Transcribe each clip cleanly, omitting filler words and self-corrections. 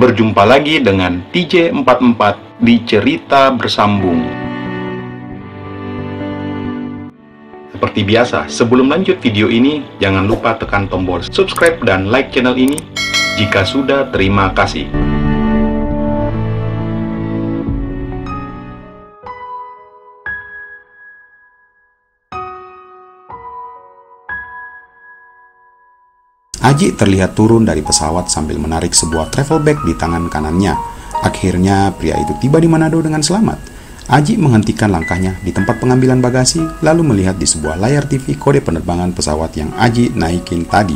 Berjumpa lagi dengan TJ44 di Cerita Bersambung. Seperti biasa, sebelum lanjut video ini, jangan lupa tekan tombol subscribe dan like channel ini. Jika sudah, terima kasih. Aji terlihat turun dari pesawat sambil menarik sebuah travel bag di tangan kanannya. Akhirnya pria itu tiba di Manado dengan selamat. Aji menghentikan langkahnya di tempat pengambilan bagasi, lalu melihat di sebuah layar TV kode penerbangan pesawat yang Aji naikin tadi.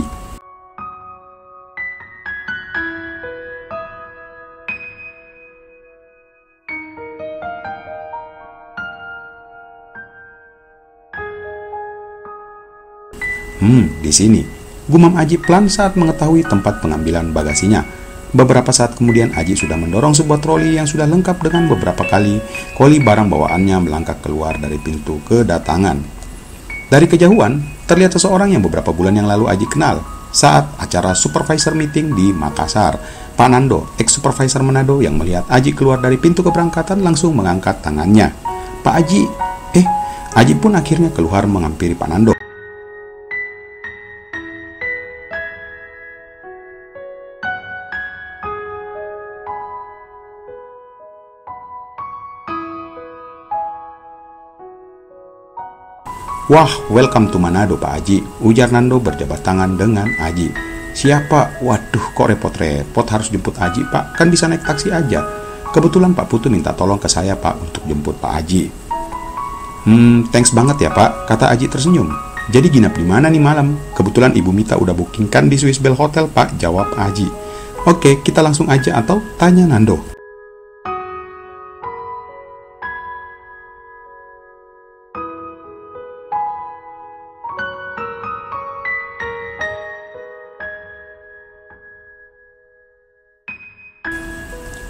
Di sini. Gumam Aji pelan saat mengetahui tempat pengambilan bagasinya. Beberapa saat kemudian Aji sudah mendorong sebuah troli yang sudah lengkap dengan beberapa koli barang bawaannya melangkah keluar dari pintu kedatangan. Dari kejauhan, terlihat seseorang yang beberapa bulan yang lalu Aji kenal saat acara supervisor meeting di Makassar. Pak Nando, ex-supervisor Manado yang melihat Aji keluar dari pintu keberangkatan langsung mengangkat tangannya. Pak Aji, Aji pun akhirnya keluar menghampiri Pak Nando. Wah, welcome to Manado Pak Aji, ujar Nando berjabat tangan dengan Aji. Siapa? Waduh, kok repot-repot harus jemput Aji Pak, kan bisa naik taksi aja. Kebetulan Pak Putu minta tolong ke saya Pak untuk jemput Pak Aji. Thanks banget ya Pak, kata Aji tersenyum. Jadi nginap di mana nih malam? Kebetulan Ibu Mita udah bookingkan di Swiss Bell Hotel Pak, jawab Aji. Oke, kita langsung aja atau tanya Nando.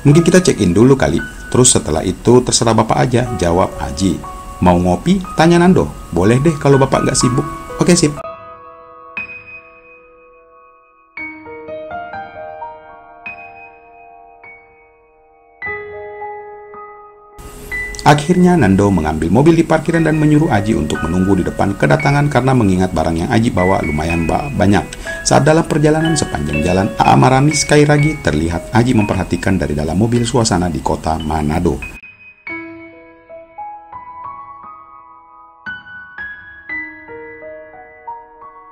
Mungkin kita check-in dulu kali, terus setelah itu terserah Bapak aja, jawab Aji. Mau ngopi? Tanya Nando. Boleh deh kalau Bapak nggak sibuk. Oke, sip. Akhirnya Nando mengambil mobil di parkiran dan menyuruh Aji untuk menunggu di depan kedatangan karena mengingat barang yang Aji bawa lumayan banyak. Saat dalam perjalanan sepanjang jalan Amarami Skyaragi, terlihat Aji memperhatikan dari dalam mobil suasana di kota Manado.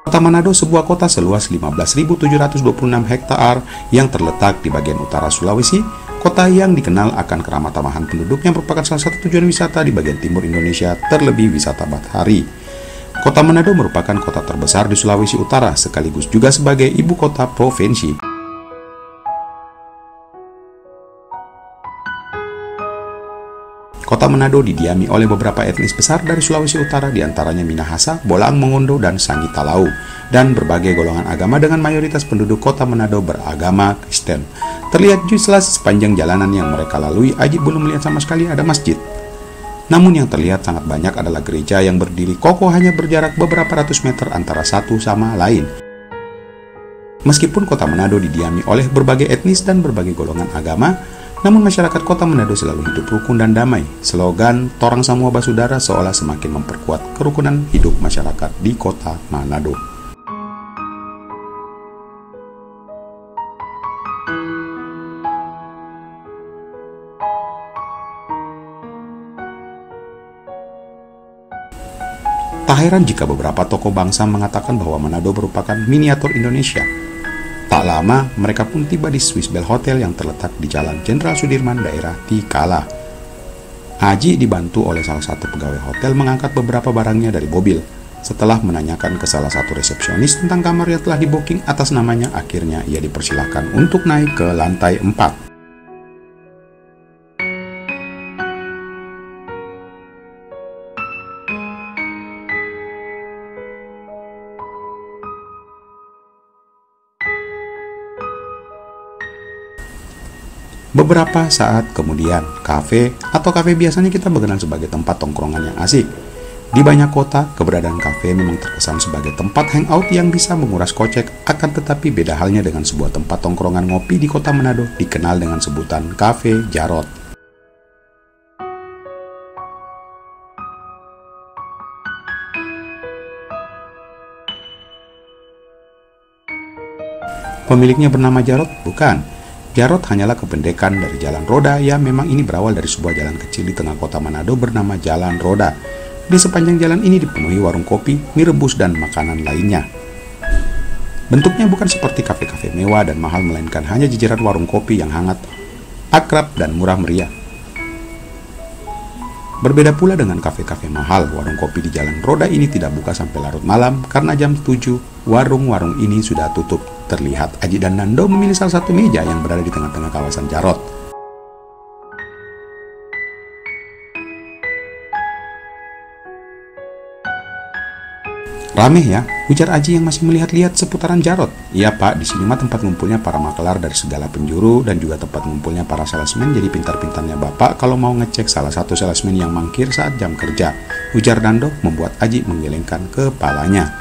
Kota Manado sebuah kota seluas 15.726 hektar yang terletak di bagian utara Sulawesi. Kota yang dikenal akan keramat tamahan penduduknya merupakan salah satu tujuan wisata di bagian timur Indonesia, terlebih wisata Bathari. Kota Manado merupakan kota terbesar di Sulawesi Utara, sekaligus juga sebagai ibu kota provinsi. Kota Manado didiami oleh beberapa etnis besar dari Sulawesi Utara, diantaranya Minahasa, Bolang Mongondo, dan Sangi Talau, dan berbagai golongan agama dengan mayoritas penduduk kota Manado beragama Kristen. Terlihat jelas sepanjang jalanan yang mereka lalui, Aji belum melihat sama sekali ada masjid. Namun yang terlihat sangat banyak adalah gereja yang berdiri kokoh hanya berjarak beberapa ratus meter antara satu sama lain. Meskipun kota Manado didiami oleh berbagai etnis dan berbagai golongan agama, namun masyarakat kota Manado selalu hidup rukun dan damai. Slogan Torang Samua Basudara seolah semakin memperkuat kerukunan hidup masyarakat di kota Manado. Tak heran jika beberapa tokoh bangsa mengatakan bahwa Manado merupakan miniatur Indonesia. Tak lama, mereka pun tiba di Swiss Bell Hotel yang terletak di Jalan Jenderal Sudirman, daerah Tikala. Aji dibantu oleh salah satu pegawai hotel mengangkat beberapa barangnya dari mobil. Setelah menanyakan ke salah satu resepsionis tentang kamar yang telah di-booking atas namanya, akhirnya ia dipersilahkan untuk naik ke lantai 4. Beberapa saat kemudian, kafe biasanya kita mengenal sebagai tempat tongkrongan yang asik. Di banyak kota, keberadaan kafe memang terkesan sebagai tempat hangout yang bisa menguras kocek, akan tetapi beda halnya dengan sebuah tempat tongkrongan ngopi di kota Manado dikenal dengan sebutan Cafe Jarot. Pemiliknya bernama Jarot? Bukan. Jarot hanyalah kependekan dari Jalan Roda yang memang ini berawal dari sebuah jalan kecil di tengah kota Manado bernama Jalan Roda. Di sepanjang jalan ini dipenuhi warung kopi, mie rebus, dan makanan lainnya. Bentuknya bukan seperti kafe-kafe mewah dan mahal, melainkan hanya jajaran warung kopi yang hangat, akrab, dan murah meriah. Berbeda pula dengan kafe-kafe mahal, warung kopi di Jalan Roda ini tidak buka sampai larut malam karena jam 7 warung-warung ini sudah tutup. Terlihat Aji dan Nando memilih salah satu meja yang berada di tengah-tengah kawasan Jarot. Rameh ya, ujar Aji yang masih melihat-lihat seputaran Jarot. Iya pak, di sini mah tempat ngumpulnya para makelar dari segala penjuru dan juga tempat ngumpulnya para salesman, jadi pintar-pintarnya bapak kalau mau ngecek salah satu salesman yang mangkir saat jam kerja, ujar Nando membuat Aji menggelengkan kepalanya.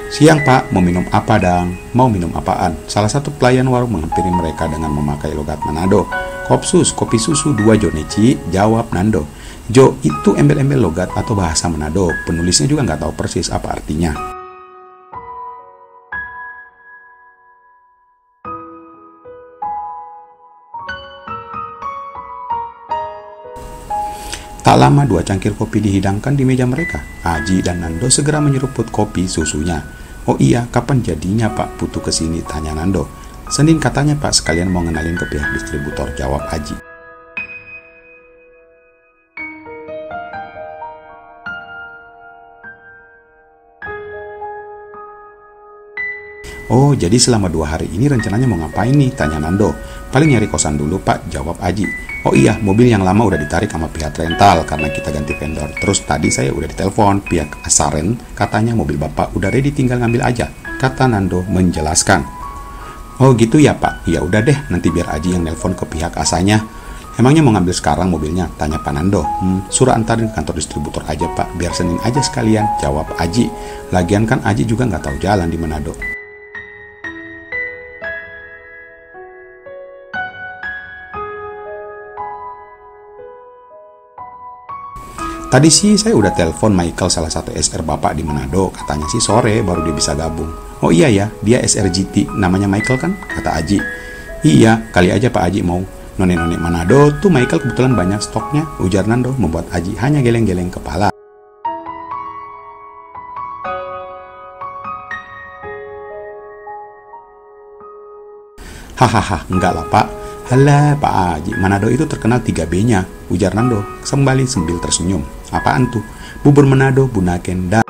Siang pak, mau minum apa dang? Mau minum apaan? Salah satu pelayan warung menghampiri mereka dengan memakai logat Manado. Kopsus, kopi susu 2 Joneci, jawab Nando. Jo, itu embel-embel logat atau bahasa Manado. Penulisnya juga nggak tahu persis apa artinya. Tak lama 2 cangkir kopi dihidangkan di meja mereka. Aji dan Nando segera menyeruput kopi susunya. Oh iya, kapan jadinya pak Putu kesini? Tanya Nando. Senin katanya pak, sekalian mau ngenalin ke pihak distributor, jawab Aji. Oh, jadi selama 2 hari ini rencananya mau ngapain nih? Tanya Nando. Paling nyari kosan dulu pak, jawab Aji. Oh iya, mobil yang lama udah ditarik sama pihak rental karena kita ganti vendor. Terus tadi saya udah ditelepon pihak Asaren, katanya mobil bapak udah ready, tinggal ngambil aja, kata Nando menjelaskan. Oh gitu ya pak, ya udah deh, nanti biar Aji yang nelpon ke pihak asanya. Emangnya mau ngambil sekarang mobilnya? Tanya Pak Nando. Suruh antarin ke kantor distributor aja pak, biar Senin aja sekalian, jawab Aji. Lagian kan Aji juga nggak tahu jalan di Manado. Tadi sih saya udah telepon Michael, salah satu SR bapak di Manado, katanya sih sore baru dia bisa gabung. Oh iya ya, dia SRGT, namanya Michael kan? Kata Aji. Iya, kali aja Pak Aji mau none-none Manado tuh Michael kebetulan banyak stoknya, ujar Nando membuat Aji hanya geleng-geleng kepala. Hahaha, enggak lah Pak. Halah Pak Aji, Manado itu terkenal 3B-nya, ujar Nando kembali sambil tersenyum. Apaan tuh? Bubur Manado, Bunaken, dan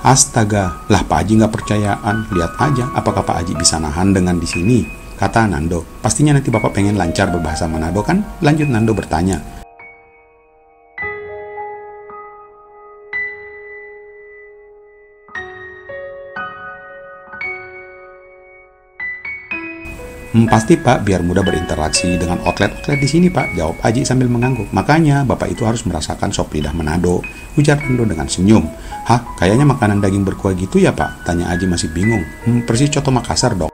astaga, lah Pak Haji nggak percayaan. Lihat aja, apakah Pak Haji bisa nahan dengan di sini? Kata Nando. Pastinya nanti Bapak pengen lancar berbahasa Manado kan? Lanjut Nando bertanya. Pasti Pak, biar mudah berinteraksi dengan outlet-outlet di sini Pak, jawab Aji sambil mengangguk. Makanya Bapak itu harus merasakan sop lidah Manado, ujar Nando dengan senyum. Hah, kayaknya makanan daging berkuah gitu ya Pak? Tanya Aji masih bingung. Persis coto Makassar dong.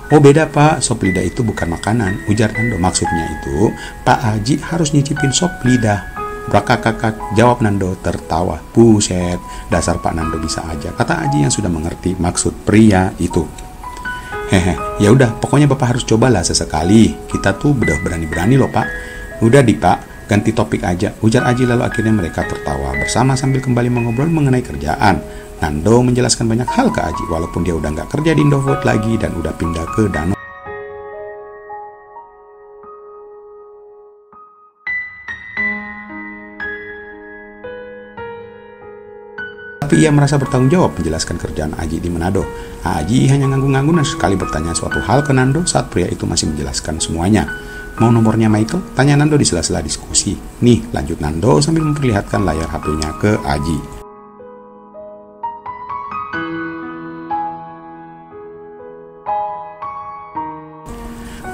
Oh beda Pak, sop lidah itu bukan makanan, ujar Nando. Maksudnya itu, Pak Haji harus nyicipin sop lidah. Brakakakak, jawab Nando tertawa. Buset, dasar Pak Nando bisa aja, kata Aji yang sudah mengerti maksud pria itu. Hehe, ya udah, pokoknya Bapak harus cobalah sesekali. Kita tuh udah berani-berani loh Pak. Udah di Pak, ganti topik aja, ujar Aji lalu akhirnya mereka tertawa bersama sambil kembali mengobrol mengenai kerjaan. Nando menjelaskan banyak hal ke Aji walaupun dia udah nggak kerja di Indofood lagi dan udah pindah ke Danone. Tapi ia merasa bertanggung jawab menjelaskan kerjaan Aji di Manado. Aji hanya nganggung-nganggung dan sekali bertanya suatu hal ke Nando saat pria itu masih menjelaskan semuanya. Mau nomornya Michael? Tanya Nando di sela-sela diskusi. Nih, lanjut Nando sambil memperlihatkan layar HP-nya ke Aji.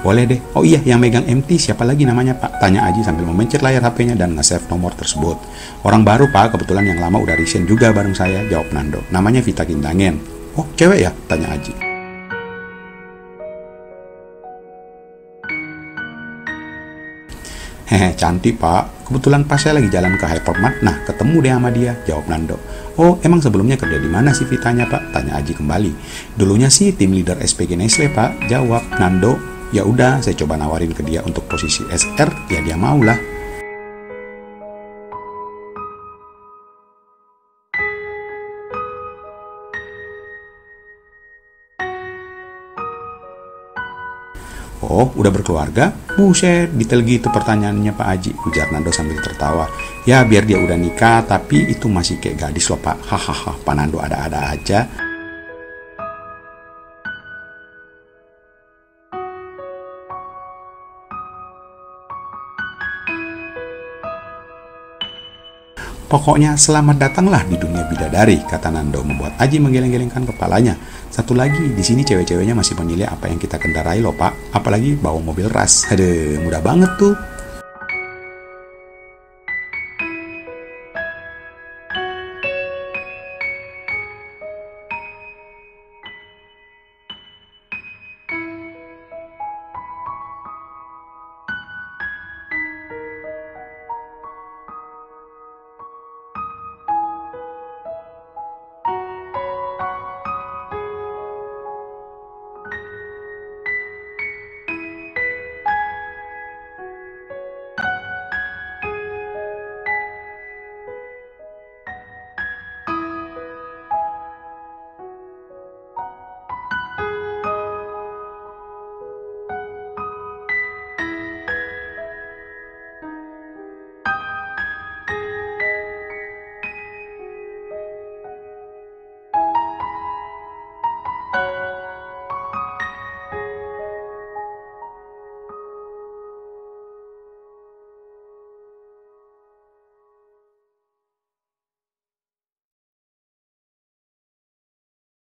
Boleh deh. Oh iya, yang megang MT siapa lagi namanya Pak? Tanya Aji sambil memencet layar HP-nya dan nge-save nomor tersebut. Orang baru Pak, kebetulan yang lama udah resign juga bareng saya, jawab Nando. Namanya Vita Kindangen. Oh, cewek ya? Tanya Aji. Hehe, cantik Pak. Kebetulan pas saya lagi jalan ke Hypermart, nah ketemu deh sama dia, jawab Nando. Oh, emang sebelumnya kerja di mana sih Vitanya Pak? Tanya Aji kembali. Dulunya sih tim leader SPG Nestle Pak, jawab Nando. Ya udah, saya coba nawarin ke dia untuk posisi SR, ya dia mau lah. Oh, udah berkeluarga? Buset, detail gitu pertanyaannya Pak Aji, ujar Nando sambil tertawa. Ya, biar dia udah nikah, tapi itu masih kayak gadis loh Pak. Hahaha, Pak Nando ada-ada aja. Pokoknya selamat datanglah di dunia bidadari, kata Nando membuat Aji menggeleng-gelengkan kepalanya. Satu lagi, di sini cewek-ceweknya masih menilai apa yang kita kendarai loh Pak, apalagi bawa mobil ras. Aduh, mudah banget tuh.